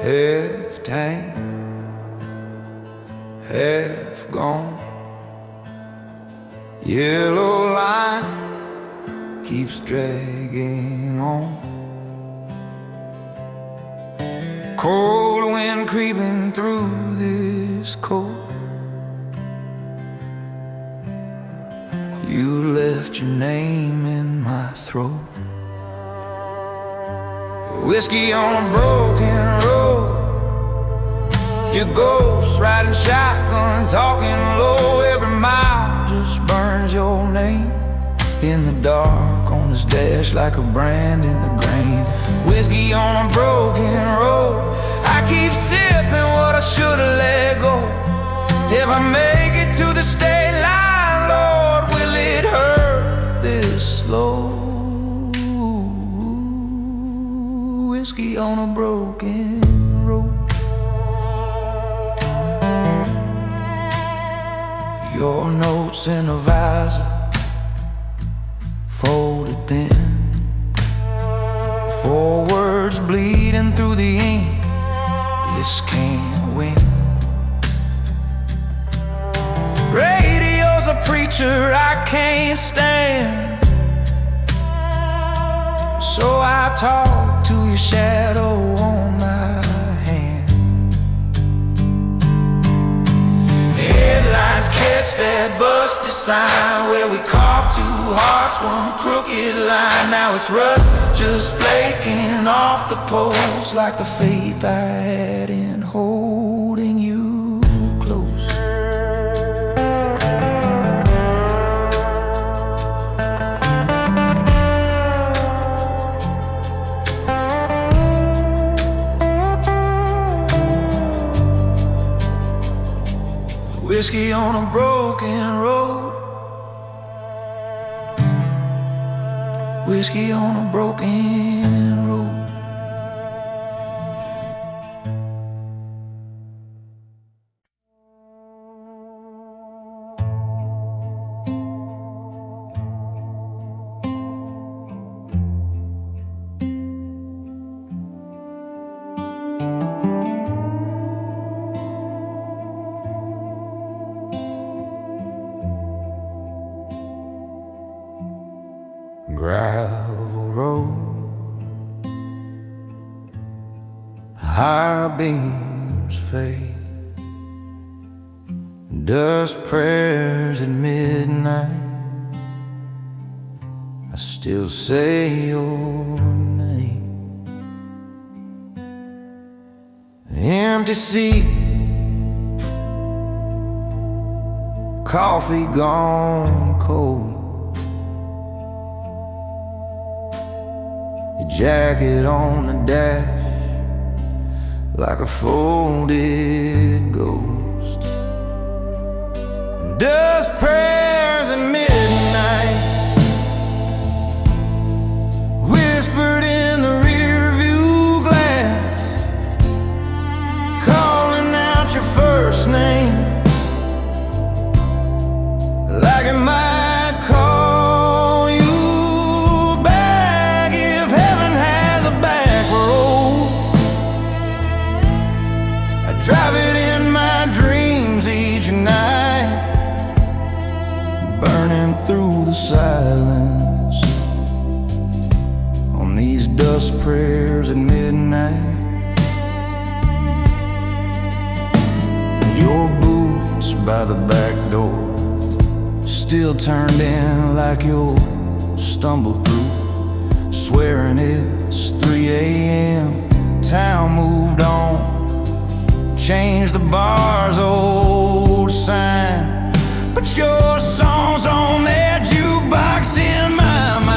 half tame, half gone. Yellow line keeps dragging on. Cold wind creeping through this coat. You left your name in my throat. Whiskey on a broken road. Your ghost riding shotgun, talking low. Every mile just burns your name in the dark on his dash like a brand in the grain. Whiskey on a broken road. I keep sipping what I should've let go. If I make it to the state line, Lord, will it hurt this slow? Whiskey on a broken road. Your notes in a visor, folded thin, 4 words bleeding through the ink. This can't win. Radio's a preacher I can't stand, so I talk to your shadow on my hand. Headlights catch that busted sign where we carved 2 hearts, 1 crooked line. Now it's rust just flaking off the post, like the faith I had in holding you close. Whiskey on a broken road. Whiskey on a broken road. Gravel road, high beams fade, dust prayers at midnight. I still say your name. Empty seat, coffee gone cold. Jacket on the dash like a folded ghost. Dust prayers at midnight, whispered in the rear view glass, calling out your first name like it might call you. Drive it in my dreams each night, burning through the silence on these dust prayers at midnight. Your boots by the back door, still turned in like you'll stumble through, swearing it's 3 a.m. Town moved on. Change the bar's old sign, but your song's on that jukebox in my mind.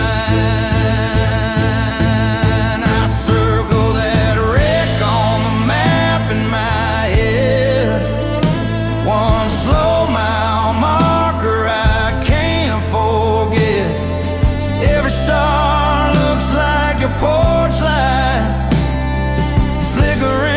I circle that wreck on the map in my head, 1 slow mile marker I can't forget. Every star looks like a porch light, flickering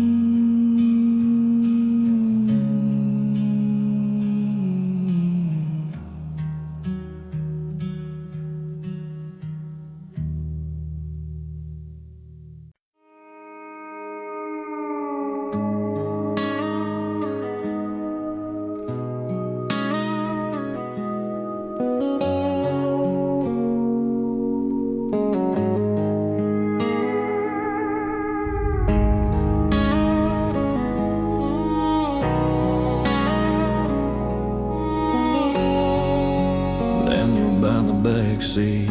succeed.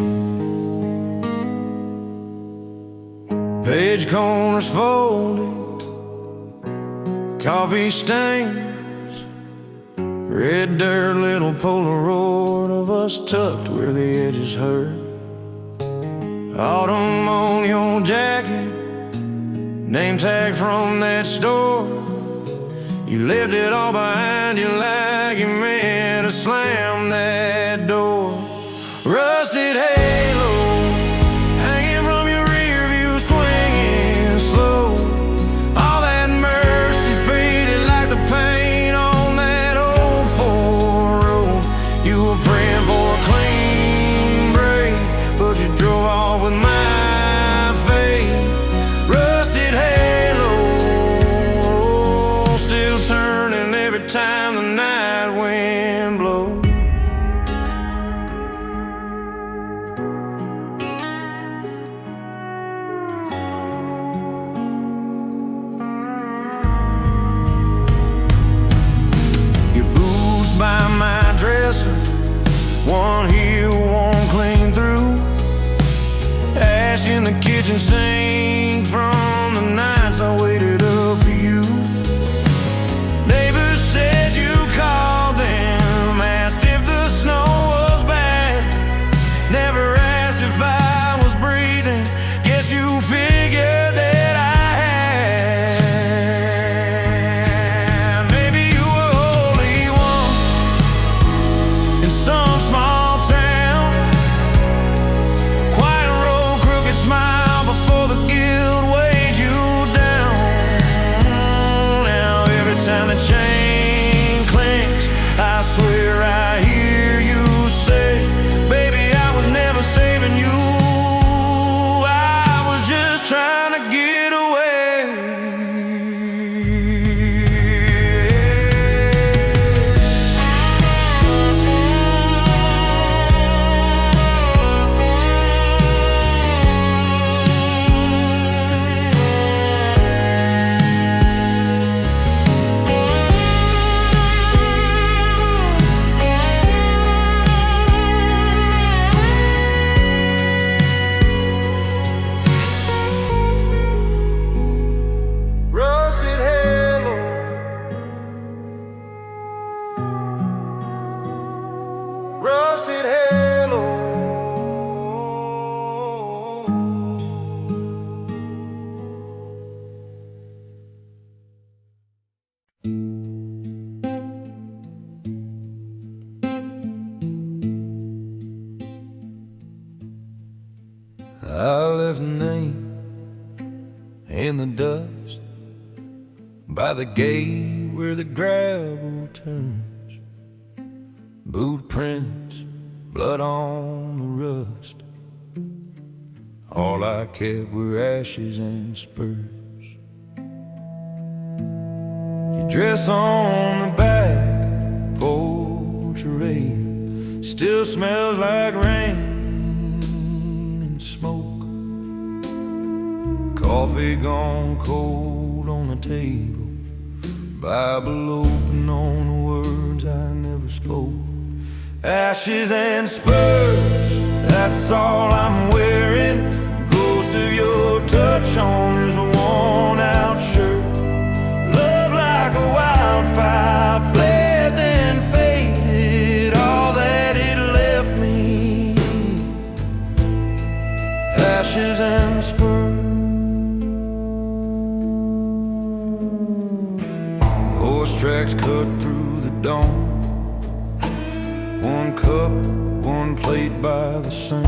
Page corners folded, coffee stains, red dirt, little Polaroid of us tucked where the edges hurt. Autumn on your jacket, name tag from that store. You left it all behind you like you meant to slam that door. Rusted halo hanging from your rear view, swinging slow. All that mercy faded like the paint on that old 4 road. You were praying for a clean break, but you drove off with my faith. Rusted halo, still turning every time the night wind blows. By my dresser, one heel worn clean through, ash in the kitchen sink from the nights I waited up for you. Neighbors said you called them, asked if the snow was bad, never asked if I was breathing. Guess you figured that I some small town, quiet road, crooked smile before the guild weighed you down. Now every time the chain clinks, I swear I hear you say, baby, I was never saving you, I was just trying to get away. Rusted halo. I left a name in the dust by the gate where the gravel turns. Boot prints, blood on the rust. All I kept were ashes and spurs. Your dress on the back porch rail still smells like rain and smoke. Coffee gone cold on the table, Bible open on the words I never spoke. Ashes and spurs, that's all I'm wearing. Ghost of your touch on this worn out shirt. Love like a wildfire, flared then faded, all that it left me. Ashes and spurs. Horse tracks cut through the dawn. One cup, one plate by the sink.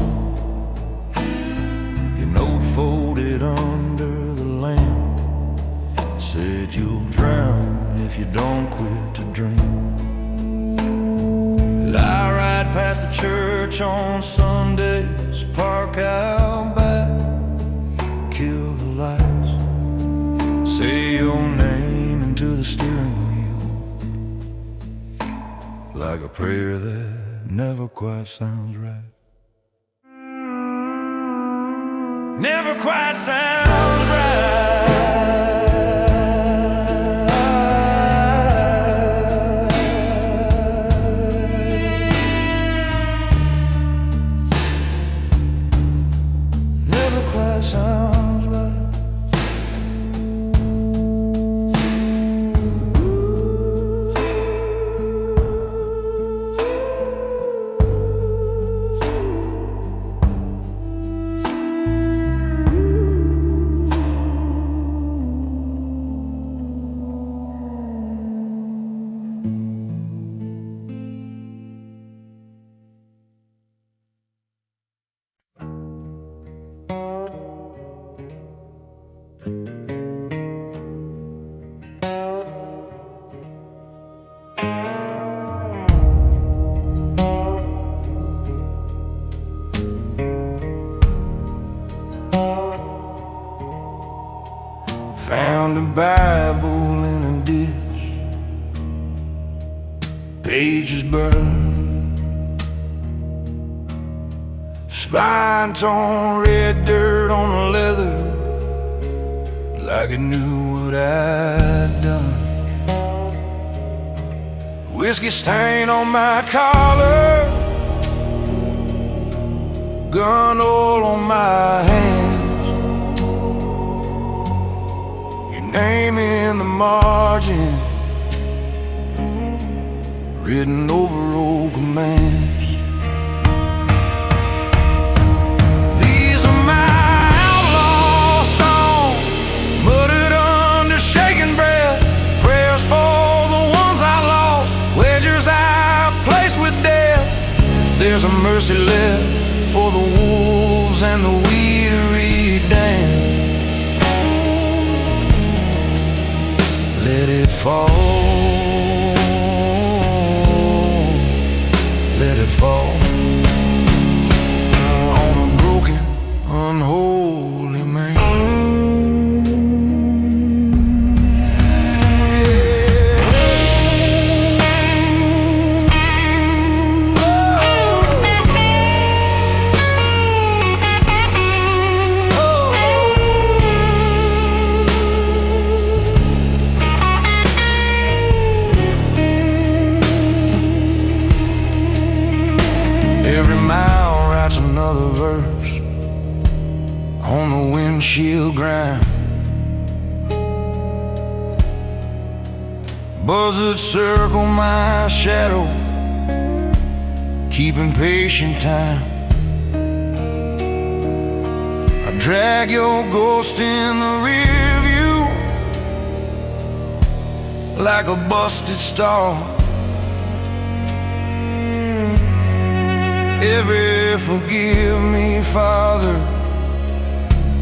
Your note folded under the lamp said you'll drown if you don't quit to drink. I ride past the church on Sundays, park out back, kill the lights, say your name into the steering wheel, like a prayer that never quite sounds right. Never quite sounds right. Found a Bible in a ditch, pages burned, spine torn, red dirt on the leather, like it knew what I'd done. Whiskey stain on my collar, gun oil on my hands, your name in the margin, written over old commands. These are my outlaw songs, muttered under shaking breath, prayers for the ones I lost, wagers I placed with death. If there's a mercy left for the wolves and the weary damned, let it fall, let it fall on a broken, unholy man. Every mile writes another verse on the windshield grind. Buzzards circle my shadow, keeping patient time. I drag your ghost in the rear view like a busted star. Every forgive me, Father,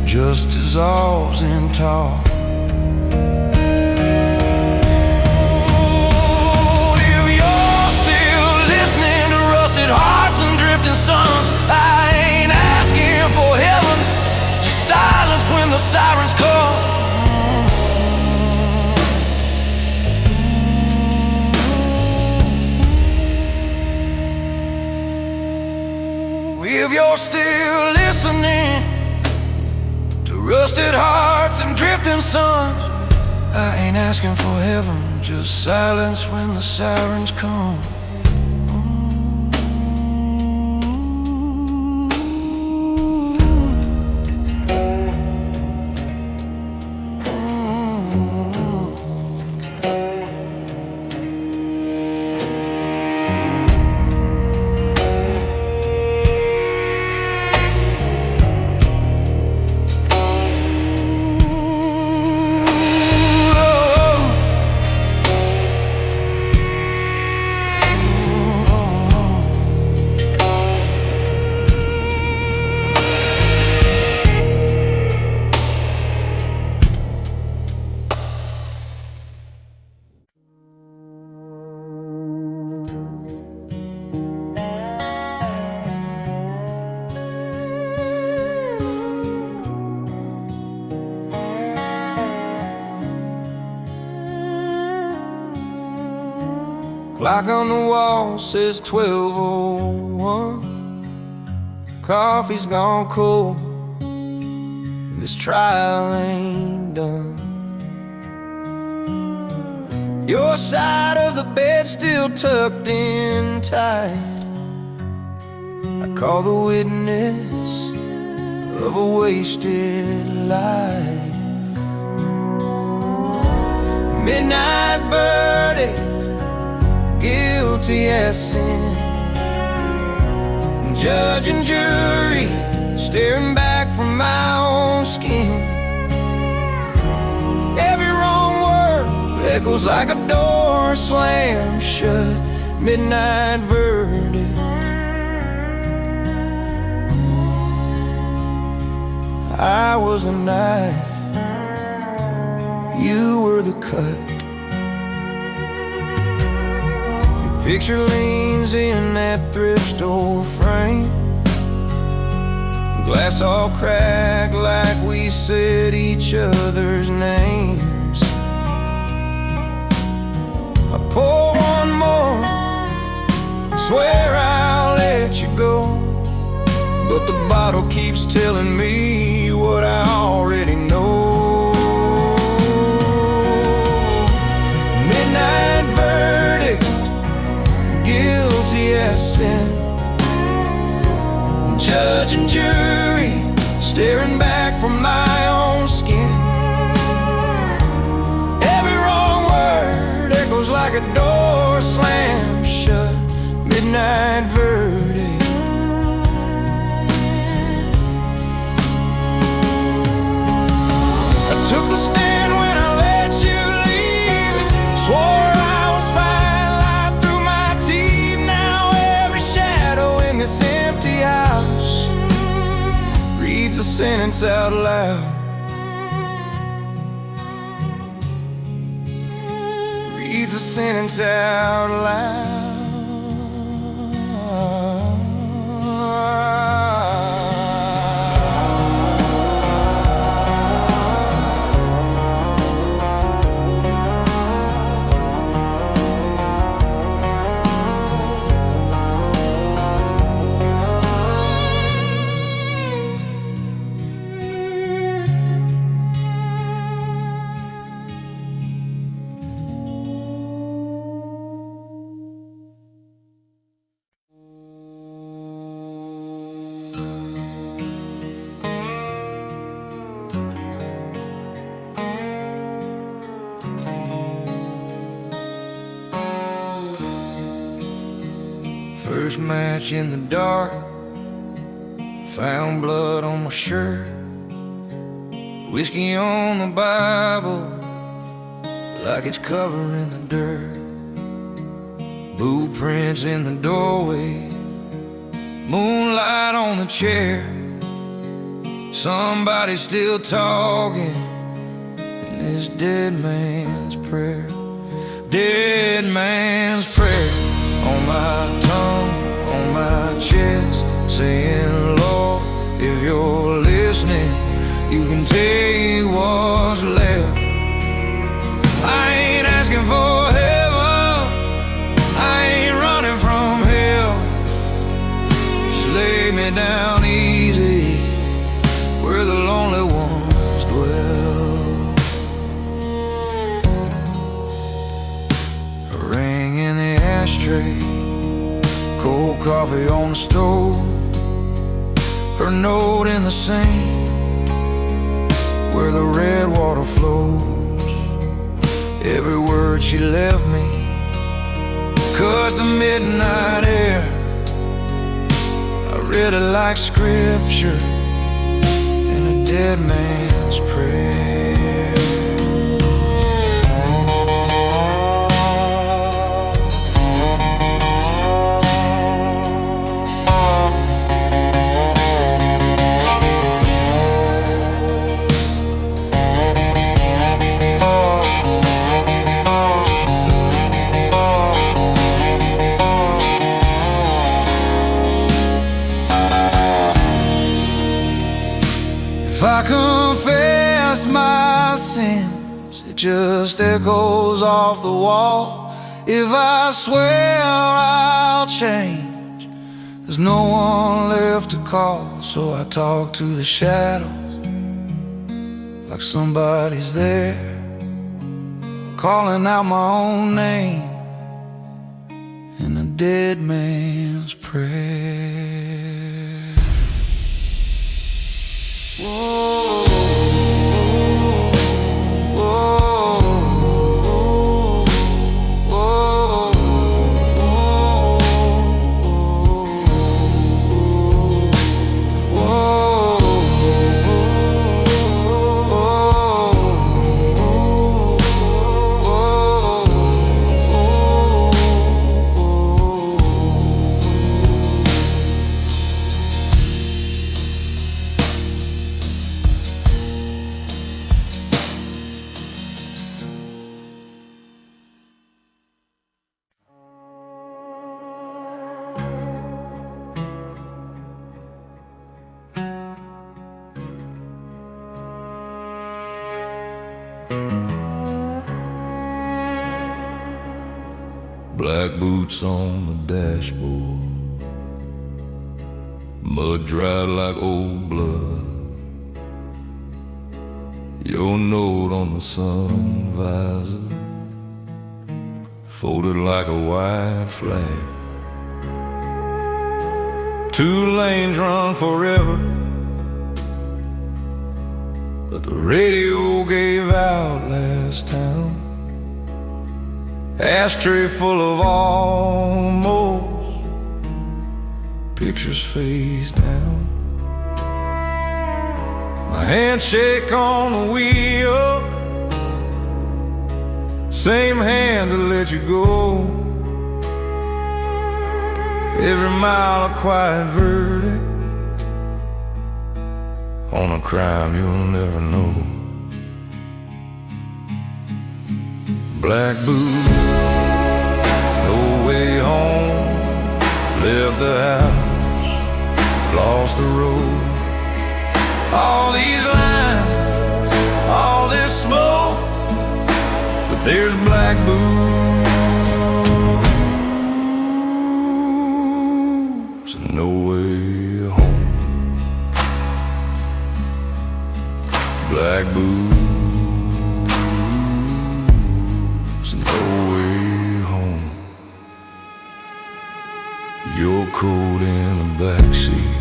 just dissolves in talk. If you're still listening to rusted hearts and drifting suns, I ain't asking for heaven, just silence when the sirens come. If you're still listening to rusted hearts and drifting suns, I ain't asking for heaven, just silence when the sirens come. Clock on the wall says 12:01. Coffee's gone cold, this trial ain't done. Your side of the bed still tucked in tight. I call the witness of a wasted life. Midnight verdict, guilty as sin. Judge and jury staring back from my own skin. Every wrong word echoes like a door slammed shut. Midnight verdict. I was the knife, you were the cut. Picture leans in that thrift store frame, glass all cracked like we said each other's name. bottle keeps telling me what I already know. Midnight verdict, guilty as sin. Judge and jury staring back from my own skin. Every wrong word echoes like a door slammed shut. Midnight verdict. I took the stand when I let you leave. Swore I was fine, lied through my teeth. Now every shadow in this empty house reads a sentence out loud. Reads a sentence out loud. First match in the dark, found blood on my shirt, whiskey on the Bible like it's covering the dirt. Boot prints in the doorway, moonlight on the chair. Somebody's still talking in this dead man's prayer. Dead man's prayer. On my tongue, on my chest, saying, Lord, if you're listening, you can take what's left. I ain't asking for heaven, I ain't running from hell. Just lay me down easy, where the lonely ones dwell. A ring in the ashtray, cold coffee on the stove, her note in the sink where the red water flows. Every word she left me cuts the midnight air. I read it like scripture in a dead man's prayer. If I confess my sins, it just echoes off the wall. If I swear I'll change, there's no one left to call. So I talk to the shadows like somebody's there, calling out my own name in a dead man's prayer. Whoa, whoa, whoa, whoa, Black boots on the dashboard, mud dried like old blood. Your note on the sun visor, folded like a white flag. 2 lanes run forever, but the radio gave out last town. Ashtray full of almost, pictures face down. My handshake on the wheel, same hands that let you go. Every mile a quiet verdict on a crime you'll never know. Black boots, no way home. Left the house, lost the road. All these lines, all this smoke, but there's black boots and no way home. Black boots and no way home. Your coat in the backseat,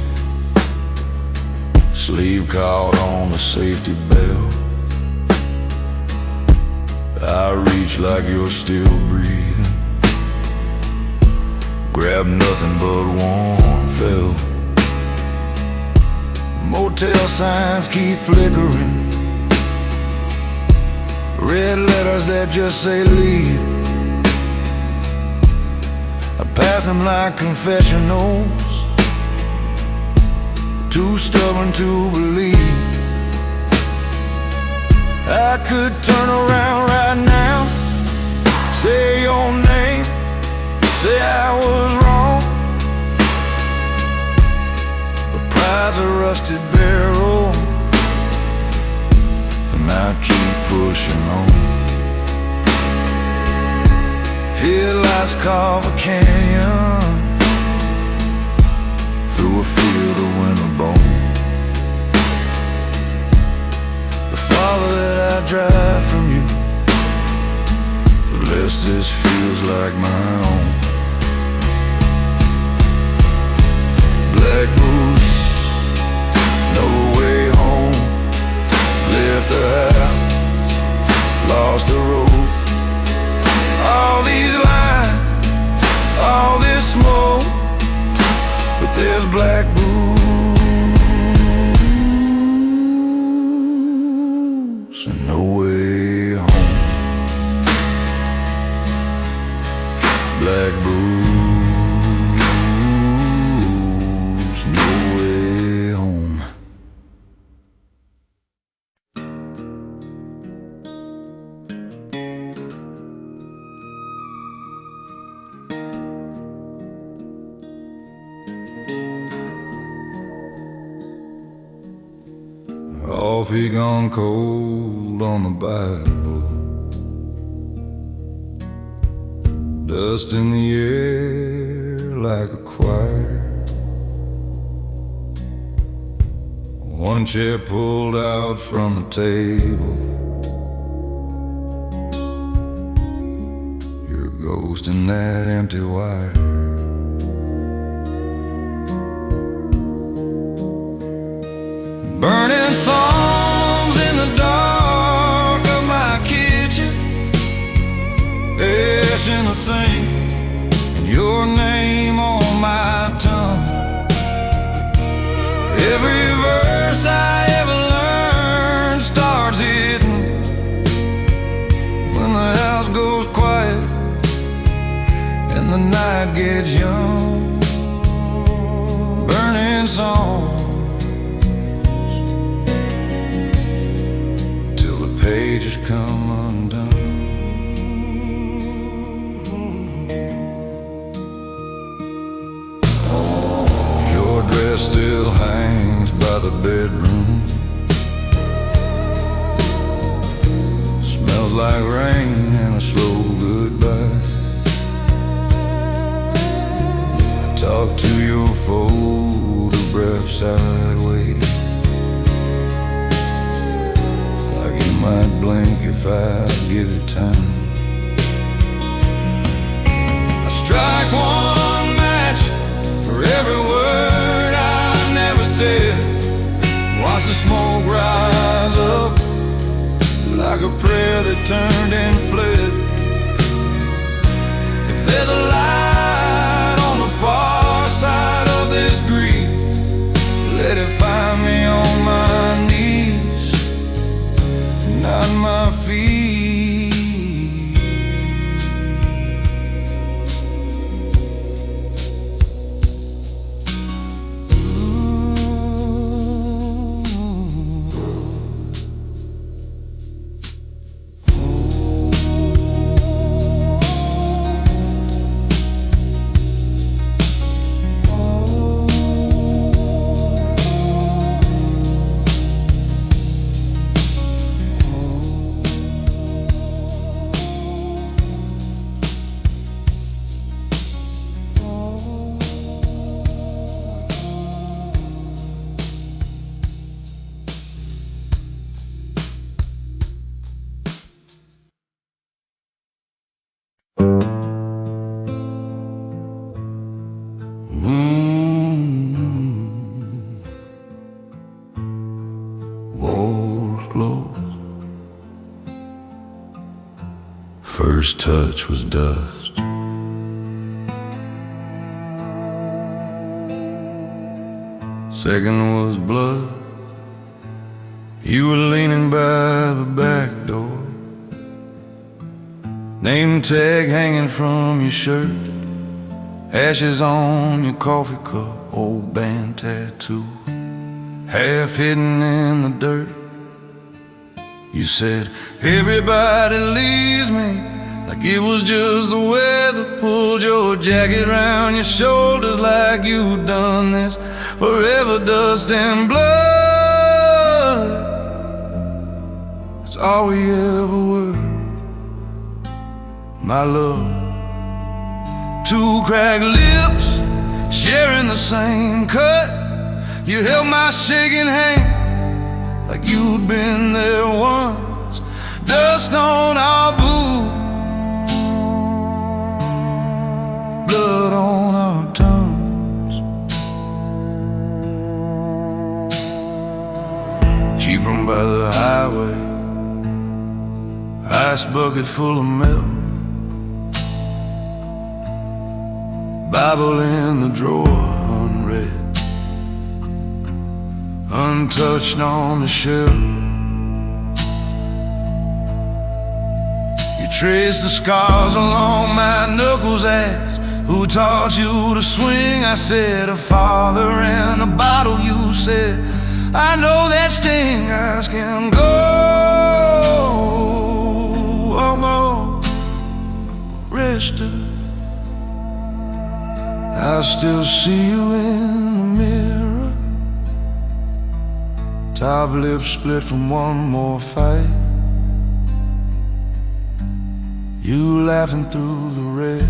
sleeve caught on the safety belt. I reach like you're still breathing, grab nothing but warm felt. Motel signs keep flickering, red letters that just say leave. I pass them like confessionals, too stubborn to believe. I could turn around right now, say your name, say I was wrong, but pride's a rusted barrel, and I keep pushing on. Headlights carve a canyon through a field of winter bone. The farther that I drive from you, the less this feels like my own. Black boots, no way home. Left the house, lost the road. All these lines, all this smoke, but there's black boots and no way home. Black boots, no way home. Coffee gone cold on the Bible, dust in the air like a choir. One chair pulled out from the table, you're a ghost in that empty wire. Burning songs in the dark of my kitchen, ash in the sink, and your name on my tongue. Every verse I ever learned starts hitting when the house goes quiet and the night gets young. Burning songs pages come undone. Your dress still hangs by the bedroom, smells like rain and a slow goodbye. I talk to your photograph breath sideways, like you might blink if I give it time. I strike one match for every word I never said. Watch the smoke rise up like a prayer that turned and fled. If there's a light on the far side of this grief, let it find me on my knees, not my feet. First touch was dust. Second was blood. You were leaning by the back door, name tag hanging from your shirt, ashes on your coffee cup, old band tattoo half hidden in the dirt. You said, everybody leaves me, like it was just the weather. Pulled your jacket round your shoulders like you'd done this forever. Dust and blood, that's all we ever were, my love. Two cracked lips, sharing the same cut. You held my shaking hand like you'd been there once. Dust on our boots, blood on our tongues. Cheap room by the highway, ice bucket full of milk, Bible in the drawer unread, untouched on the shelf. You traced the scars along my knuckles. Asked, who taught you to swing? I said, a father and a bottle. You said, I know that stingers can go almost rested. I still see you in the mirror, top lip split from one more fight. You laughing through the red,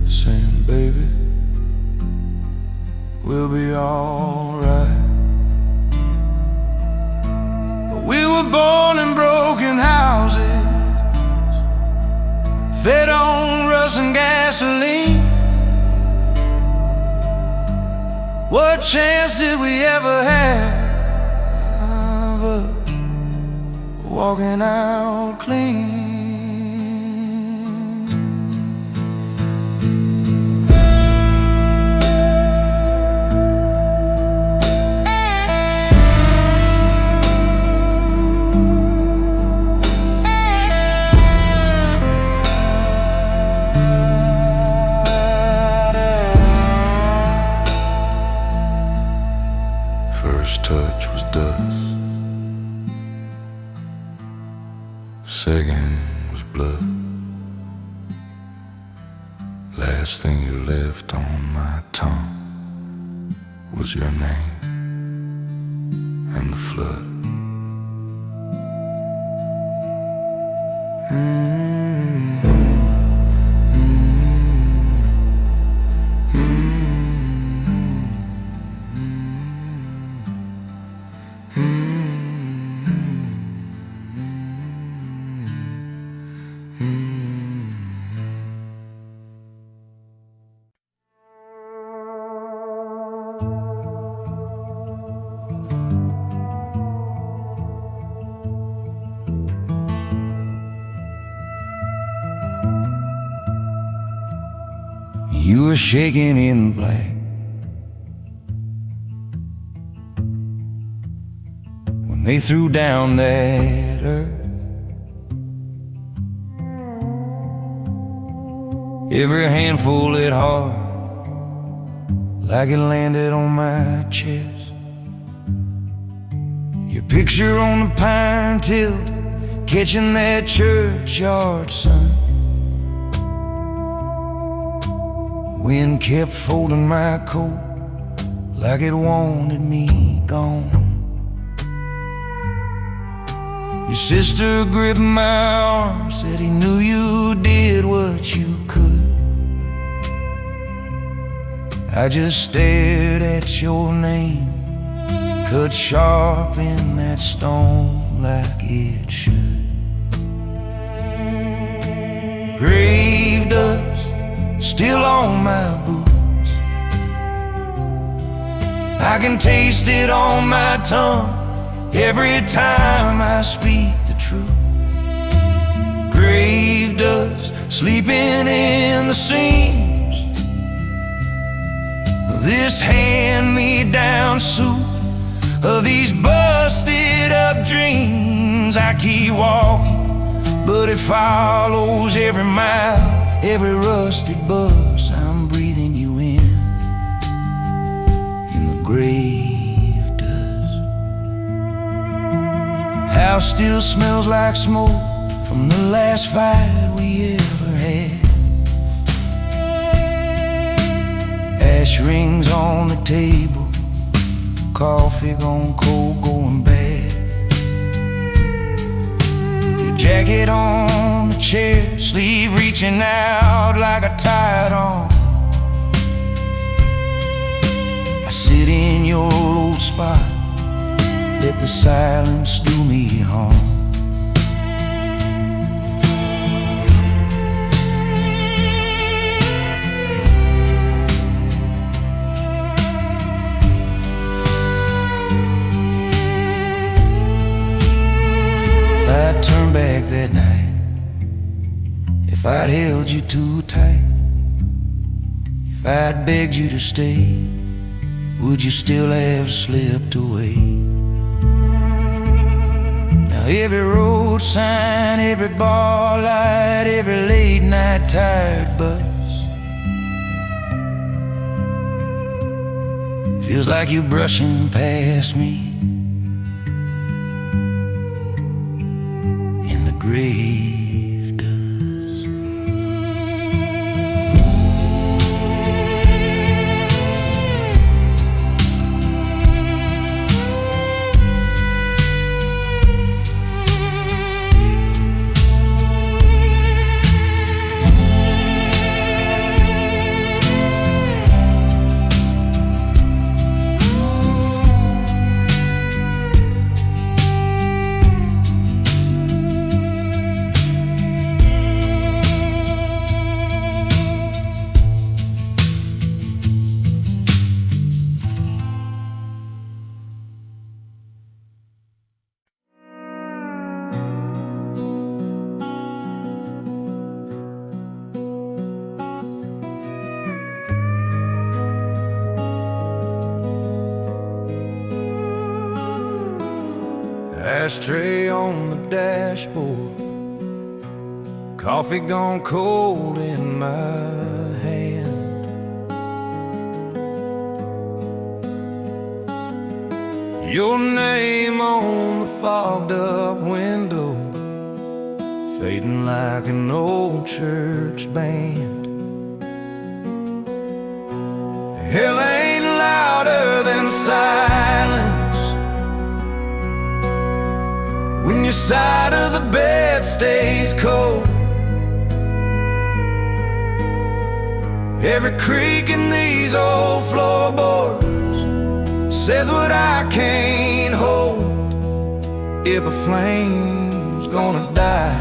saying, baby, we'll be alright. But we were born in broken houses, fed on rust and gasoline. What chance did we ever have of walking out clean? Touch was dust, second was blood. Last thing you left on my tongue was your name and the flood. You were shaking in black when they threw down that earth. Every handful hit hard, like it landed on my chest. Your picture on the pine tilt, catching that churchyard sun. Wind kept folding my coat like it wanted me gone. Your sister gripped my arm, said he knew you did what you could. I just stared at your name, cut sharp in that stone like it should. Grave dust still on my boots, I can taste it on my tongue every time I speak the truth. Grave dust sleeping in the seams of this hand-me-down suit, of these busted up dreams. I keep walking, but it follows every mile, every rusted bus. I'm breathing you in the grave dust. House still smells like smoke from the last fight we ever had. Ash rings on the table, coffee gone cold, going bad. Your jacket on the chair, sleeve reaching out like a tied on. I sit in your old spot, let the silence do me harm. If I'd turned back that night, if I'd held you too tight, if I'd begged you to stay, would you still have slipped away? Now every road sign, every bar light, every late night tired bus feels like you brushing past me in the grave dust. Ashtray on the dashboard, coffee gone cold in my hand. Your name on the fogged up window, fading like an old church band. Hell ain't louder than silence when your side of the bed stays cold. Every creak in these old floorboards says what I can't hold. If a flame's gonna die,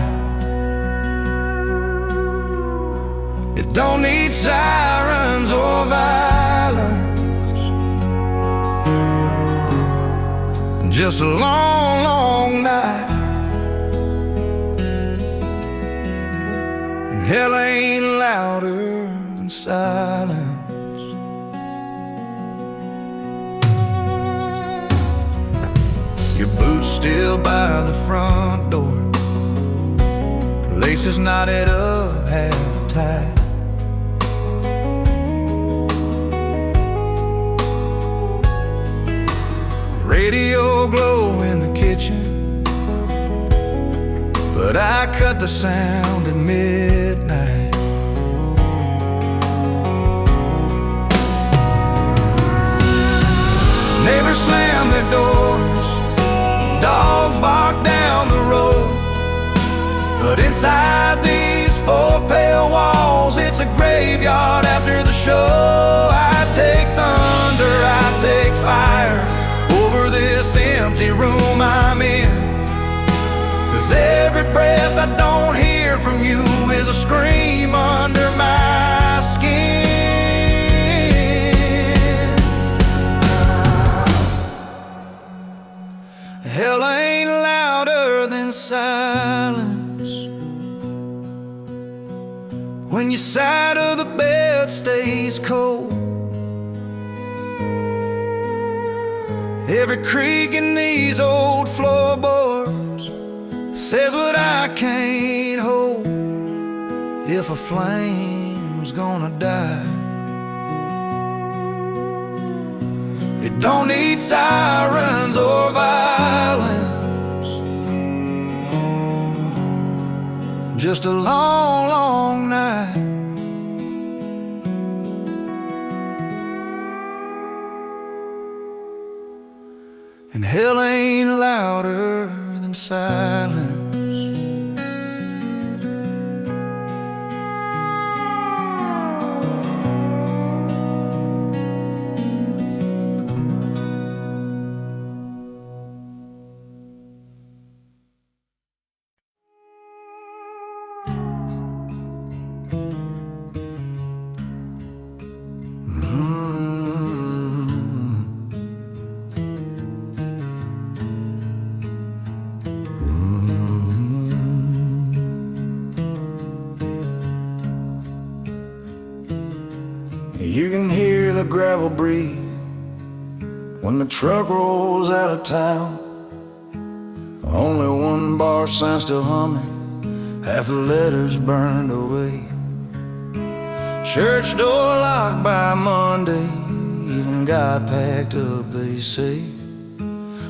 don't need sirens or violence, just a long, long night. And hell ain't louder than silence. Your boots still by the front door, laces knotted up half tight. Radio glow in the kitchen, but I cut the sound at midnight. Neighbors slam their doors, dogs bark down the road, but inside these four pale walls, it's a graveyard after the show. I take thunder, I take fire over this empty room I'm in, 'cause every breath I don't hear from you is a scream under my skin. Hell ain't louder than silence when your side of the bed stays cold. Every creak in these old floorboards says what I can't hold. If a flame's gonna die, it don't need sirens or violence, just a long, long night. And hell ain't louder than silence. You can hear the gravel breathe when the truck rolls out of town. Only one bar sign still humming, half the letters burned away. Church door locked by Monday, even got packed up, they say.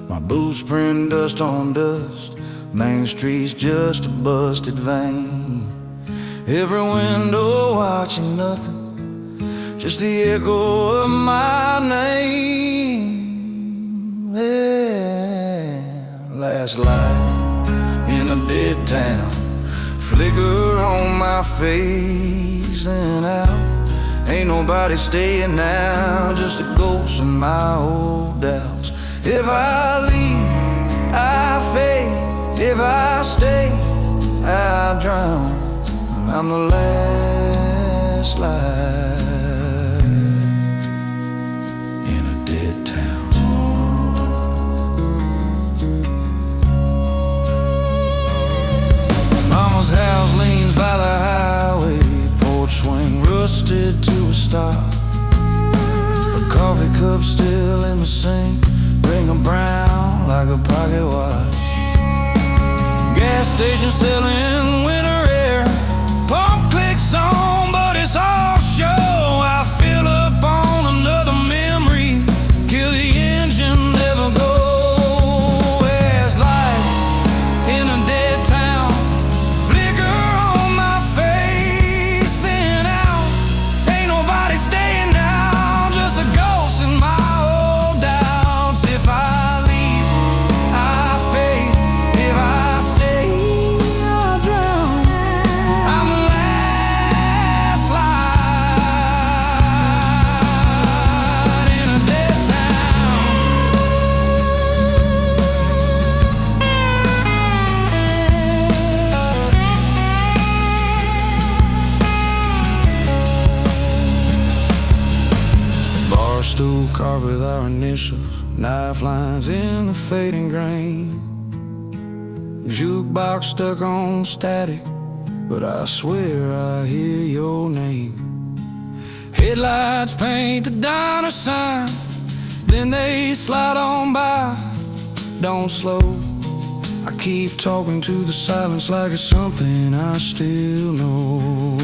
My boots print dust on dust, Main Street's just a busted vein. Every window watching nothing, just the echo of my name. Yeah. Last light in a dead town, flicker on my face and out. Ain't nobody staying now, just a ghost of my old doubts. If I leave, I fade. If I stay, I drown. I'm the last light in a dead town. Mama's house leans by the highway, porch swing rusted to a stop. A coffee cup still in the sink, ring of brown like a pocket watch. Gas station selling winter air, pump clicks on, but it's all show. I fill up on another memory, kill the engine, never go. As light in a dead town, flicker on my face, thin out. Ain't nobody staying now, just a ghost in my old doubts. If I leave, I fade. If I stay, I stool carved with our initials, knife lines in the fading grain. Jukebox stuck on static, but I swear I hear your name. Headlights paint the diner sign, then they slide on by. Don't slow, I keep talking to the silence like it's something I still know.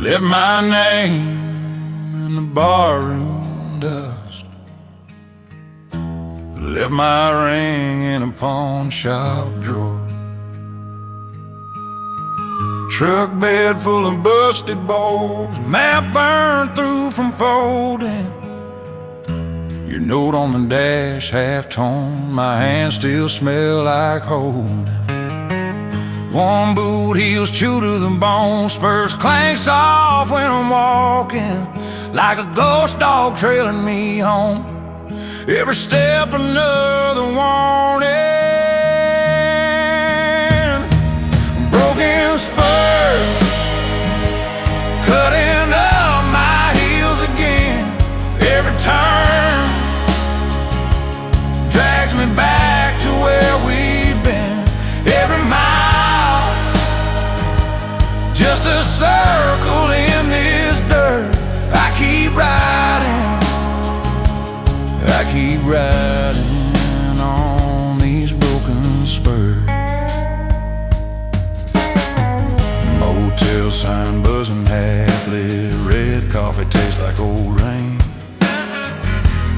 Left my name in the barroom dust, left my ring in a pawn shop drawer, truck bed full of busted bolts, map burned through from folding, your note on the dash half-torn, my hands still smell like holding. Warm boot heels chewed to the bone, spurs clank soft when I'm walking, like a ghost dog trailing me home. Every step another warning. Broken spurs cutting up my heels again. Every turn drags me back to where we've been. Every mile just a circle in this dirt. I keep riding on these broken spurs. Motel sign buzzing, half-lit, red coffee tastes like old rain.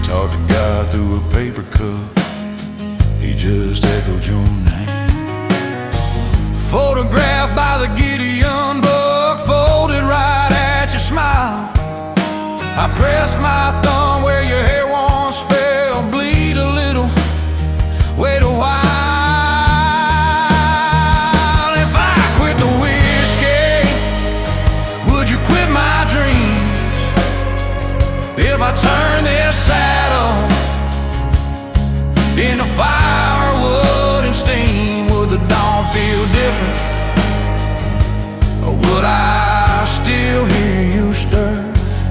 Talk to God through a paper cup, he just echoed your name. Photographed by the Gideon book, folded right at your smile. I pressed my thumb where your hair once fell, bleed a little, wait a while. If I quit the whiskey, would you quit my dreams? If I turn this saddle into firewood and steam, would the dawn feel different? Or would I still hear you stir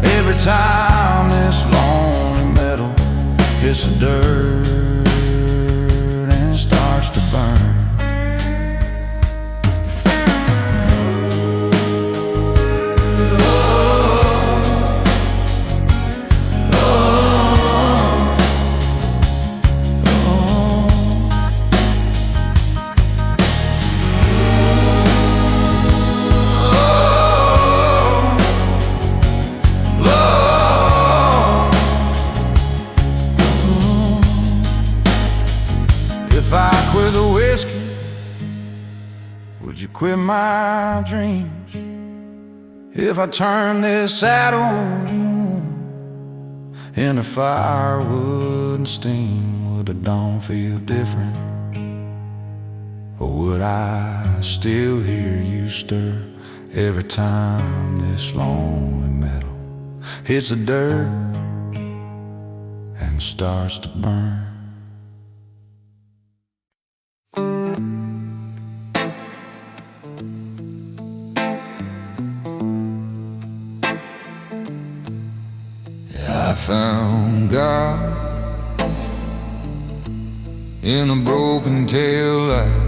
every time this lonely metal hits the dirt and starts to burn? Would you quit my dreams? If I turn this saddle into firewood and steam, would the dawn feel different? Or would I still hear you stir every time this lonely metal hits the dirt and starts to burn? I found God in a broken tail light.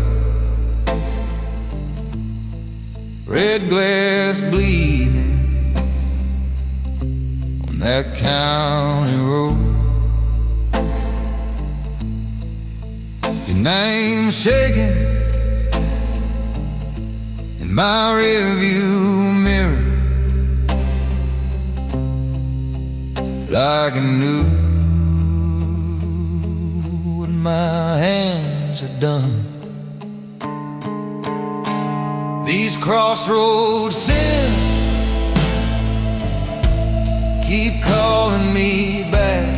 red glass bleeding on that county road. Your name shaking in my rearview mirror, like I knew what my hands had done. These crossroads sin keep calling me back.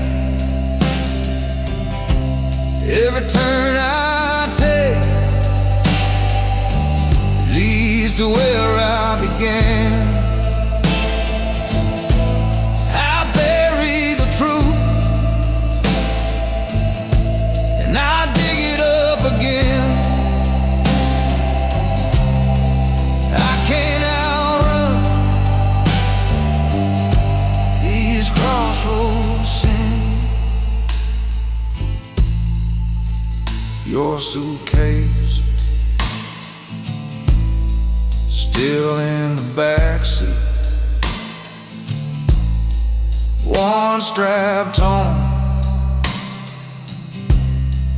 Every turn I take leads to where I began. I bury the truth and I dig it up again. I can't outrun these crossroads sin. Your suitcase still in the backseat, one strapped on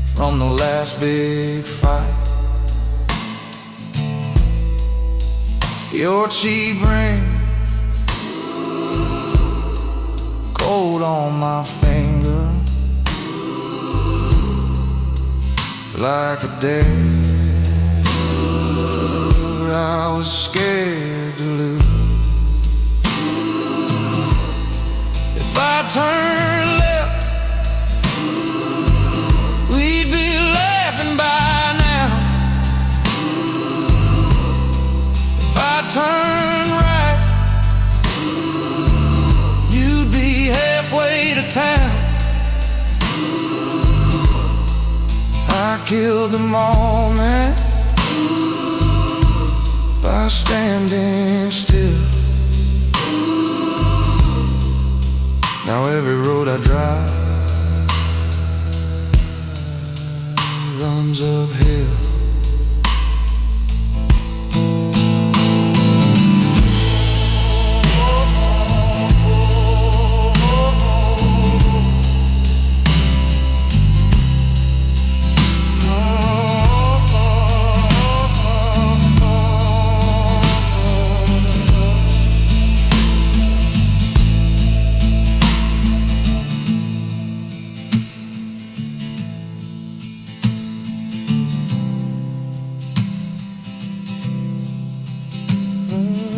from the last big fight. Your cheap ring cold on my finger, like a day I was scared to lose. If I turn left, we'd be laughing by now. If I turn right, you'd be halfway to town. I killed the moment by standing still. Now every road I drive runs uphill. Mm-hmm.